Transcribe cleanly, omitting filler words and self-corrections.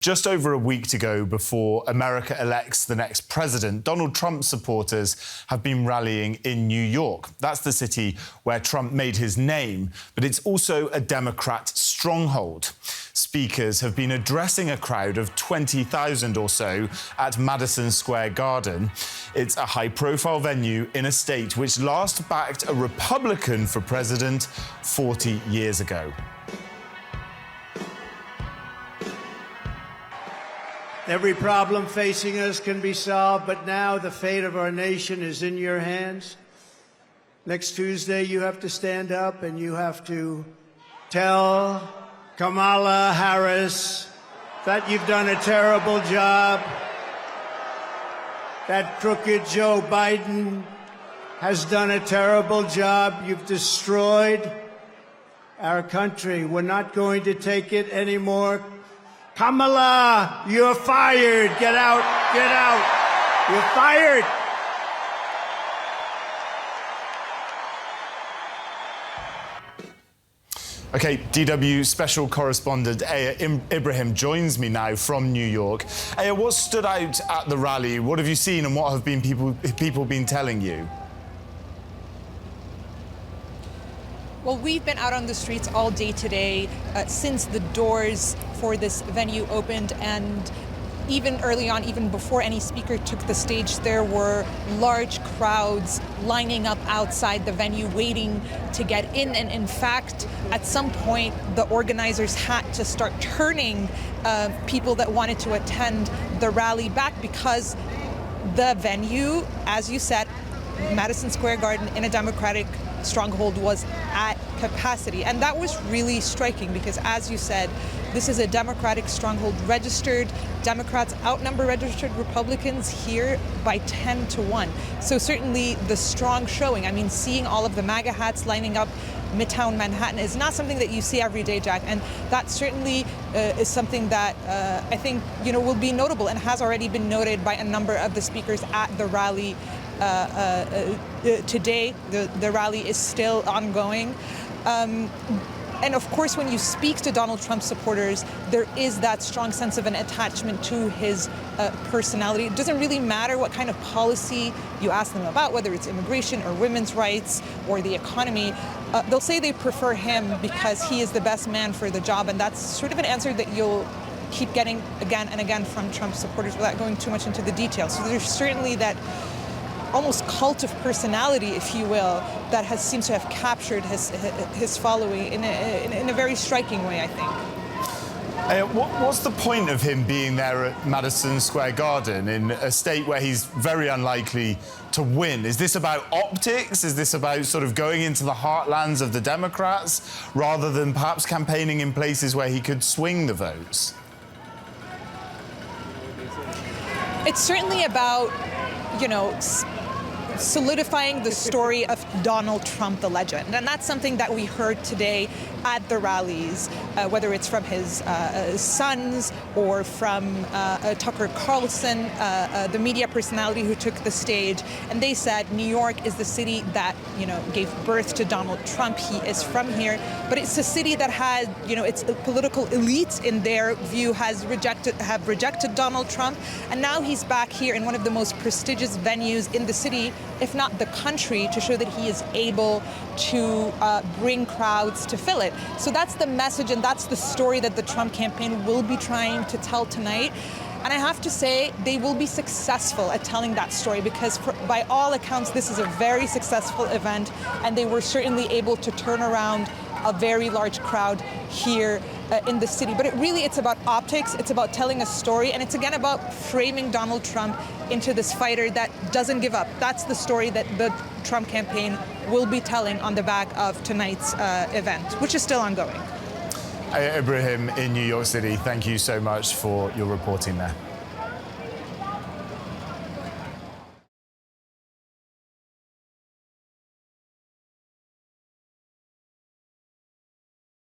Just over a week to go before America elects the next president, Donald Trump supporters have been rallying in New York. That's the city where Trump made his name, but it's also a Democrat stronghold. Speakers have been addressing a crowd of 20,000 or so at Madison Square Garden. It's a high-profile venue in a state which last backed a Republican for president 40 years ago. Every problem facing us can be solved, but now the fate of our nation is in your hands. Next Tuesday, you have to stand up and you have to tell Kamala Harris that you've done a terrible job, that crooked Joe Biden has done a terrible job. You've destroyed our country. We're not going to take it anymore. Kamala, you're fired. Get out. Get out. You're fired. OK, DW Special Correspondent Ibrahim joins me now from New York. What stood out at the rally? What have you seen and what have been people been telling you? Well, we've been out on the streets all day today since the doors for this venue opened, and even early on, even before any speaker took the stage, there were large crowds lining up outside the venue waiting to get in. And in fact, at some point, the organizers had to start turning people that wanted to attend the rally back because the venue, as you said, Madison Square Garden in a Democratic stronghold, was at capacity. And that was really striking because, as you said, this is a Democratic stronghold. Registered Democrats outnumber registered Republicans here by 10 to 1. So certainly the strong showing. I mean, seeing all of the MAGA hats lining up Midtown Manhattan is not something that you see every day, Jack. And that certainly is something that I think, will be notable and has already been noted by a number of the speakers at the rally. Today, the rally is still ongoing. And of course, when you speak to Donald Trump supporters, there is that strong sense of an attachment to his personality. It doesn't really matter what kind of policy you ask them about, whether it's immigration or women's rights or the economy. They'll say they prefer him because he is the best man for the job. And that's sort of an answer that you'll keep getting again and again from Trump supporters without going too much into the details. So there's certainly that almost cult of personality, if you will, that seems to have captured his following in a very striking way, I think. What's the point of him being there at Madison Square Garden in a state where he's very unlikely to win? Is this about optics? Is this about sort of going into the heartlands of the Democrats rather than perhaps campaigning in places where he could swing the votes? It's certainly about, solidifying the story of Donald Trump, the legend. And that's something that we heard today at the rallies, whether it's from his sons or from Tucker Carlson, the media personality who took the stage. And they said New York is the city that, gave birth to Donald Trump. He is from here. But it's a city that had, its political elite, in their view, have rejected Donald Trump. And now he's back here in one of the most prestigious venues in the city, if not the country, to show that he is able to bring crowds to fill it. So that's the message and that's the story that the Trump campaign will be trying to tell tonight. And I have to say, they will be successful at telling that story because by all accounts, this is a very successful event, and they were certainly able to turn around a very large crowd here in the city. But it's about optics, it's about telling a story, and it's again about framing Donald Trump into this fighter that doesn't give up. That's the story that the Trump campaign will be telling on the back of tonight's event, which is still ongoing. Ibrahim in New York City, thank you so much for your reporting there.